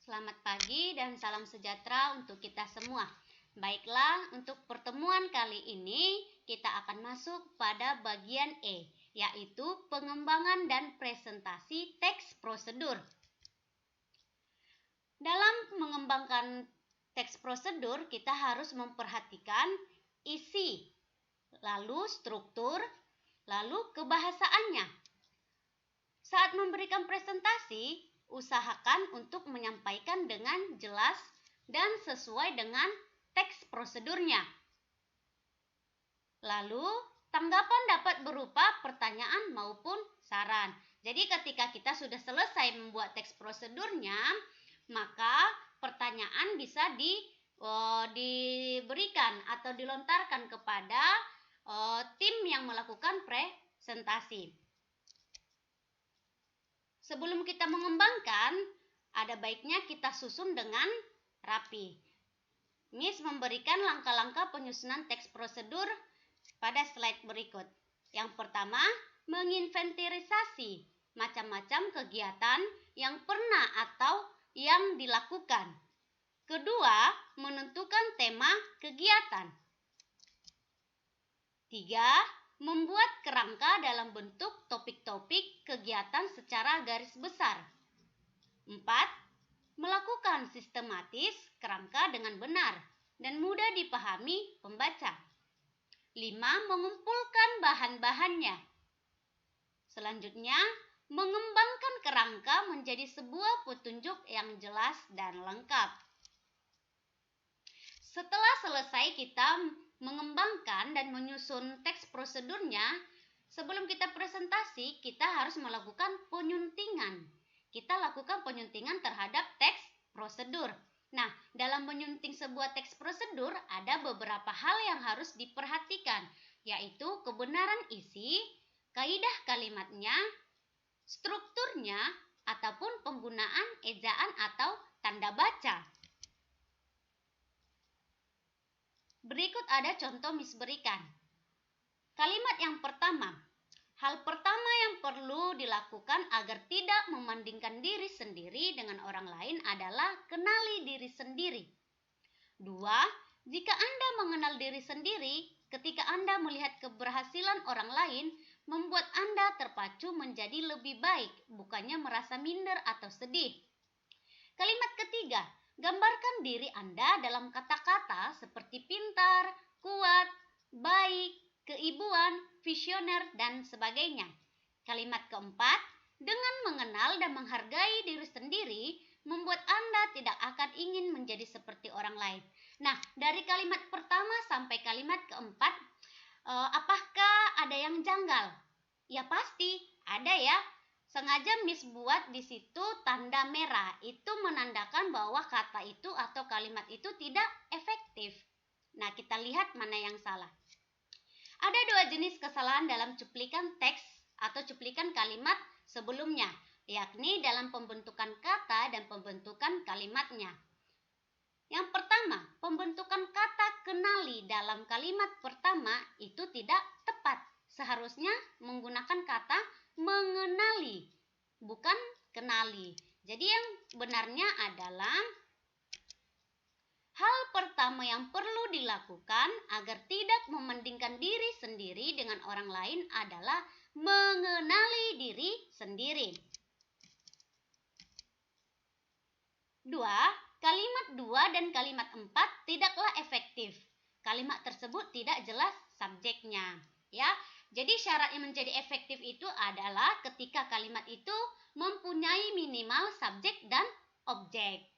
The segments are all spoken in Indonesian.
Selamat pagi dan salam sejahtera untuk kita semua. Baiklah, untuk pertemuan kali ini kita akan masuk pada bagian E, yaitu pengembangan dan presentasi teks prosedur. Dalam mengembangkan teks prosedur, kita harus memperhatikan isi, lalu struktur, lalu kebahasaannya. Saat memberikan presentasi, usahakan untuk menyampaikan dengan jelas dan sesuai dengan teks prosedurnya. Lalu, tanggapan dapat berupa pertanyaan maupun saran. Jadi ketika kita sudah selesai membuat teks prosedurnya, maka pertanyaan bisa diberikan atau dilontarkan kepada tim yang melakukan presentasi. Sebelum kita mengembangkan, ada baiknya kita susun dengan rapi. Miss memberikan langkah-langkah penyusunan teks prosedur pada slide berikut. Yang pertama, menginventarisasi macam-macam kegiatan yang pernah atau yang dilakukan. Kedua, menentukan tema kegiatan. 3. Membuat kerangka dalam bentuk topik-topik kegiatan secara garis besar. 4. Melakukan sistematis kerangka dengan benar dan mudah dipahami pembaca. 5. Mengumpulkan bahan-bahannya. Selanjutnya, mengembangkan kerangka menjadi sebuah petunjuk yang jelas dan lengkap. Setelah selesai kita mengembangkan dan menyusun teks prosedurnya, sebelum kita presentasi, kita harus melakukan penyuntingan. Kita lakukan penyuntingan terhadap teks prosedur. Nah, dalam menyunting sebuah teks prosedur, ada beberapa hal yang harus diperhatikan, yaitu kebenaran isi, kaidah kalimatnya, strukturnya, ataupun penggunaan ejaan atau tanda baca. Berikut ada contoh Miss berikan. Kalimat yang pertama, hal pertama yang perlu dilakukan agar tidak membandingkan diri sendiri dengan orang lain adalah kenali diri sendiri. 2. Jika Anda mengenal diri sendiri, ketika Anda melihat keberhasilan orang lain, membuat Anda terpacu menjadi lebih baik, bukannya merasa minder atau sedih. Kalimat ketiga, gambarkan diri Anda dalam kata-kata seperti pintar, kuat, baik, keibuan, visioner, dan sebagainya. Kalimat keempat, dengan mengenal dan menghargai diri sendiri, membuat Anda tidak akan ingin menjadi seperti orang lain. Nah, dari kalimat pertama sampai kalimat keempat, apakah ada yang janggal? Ya pasti, ada ya. Sengaja Miss buat di situ tanda merah, itu menandakan bahwa kata itu atau kalimat itu tidak efektif. Nah, kita lihat mana yang salah. Ada dua jenis kesalahan dalam cuplikan teks atau cuplikan kalimat sebelumnya, yakni dalam pembentukan kata dan pembentukan kalimatnya. Yang pertama, pembentukan kata kenali dalam kalimat pertama itu tidak tepat. Seharusnya menggunakan kata mengenali, bukan kenali. Jadi yang benarnya adalah hal pertama yang perlu dilakukan agar tidak membandingkan diri sendiri dengan orang lain adalah mengenali diri sendiri. 2. Kalimat 2 dan kalimat 4 tidaklah efektif. Kalimat tersebut tidak jelas subjeknya, ya. Jadi syarat yang menjadi efektif itu adalah ketika kalimat itu mempunyai minimal subjek dan objek.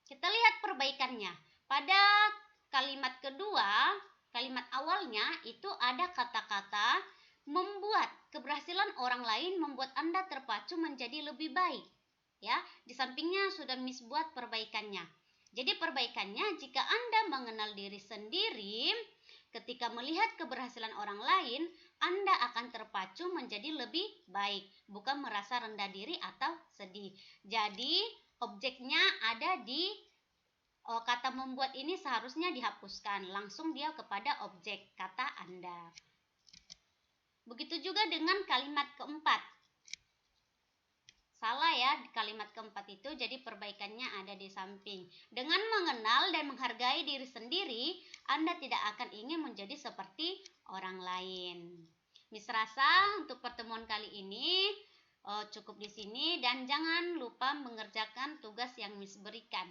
Kita lihat perbaikannya. Pada kalimat kedua, kalimat awalnya itu ada kata-kata membuat keberhasilan orang lain membuat Anda terpacu menjadi lebih baik. Ya, di sampingnya sudah Miss buat perbaikannya. Jadi perbaikannya, jika Anda mengenal diri sendiri, ketika melihat keberhasilan orang lain, Anda akan terpacu menjadi lebih baik, bukan merasa rendah diri atau sedih. Jadi, objeknya ada di kata membuat ini seharusnya dihapuskan, langsung dia kepada objek kata Anda. Begitu juga dengan kalimat keempat. Salah ya, ya kalimat keempat itu, jadi perbaikannya ada di samping. Dengan mengenal dan menghargai diri sendiri, Anda tidak akan ingin menjadi seperti orang lain. Miss rasa untuk pertemuan kali ini cukup di sini, dan jangan lupa mengerjakan tugas yang Miss berikan.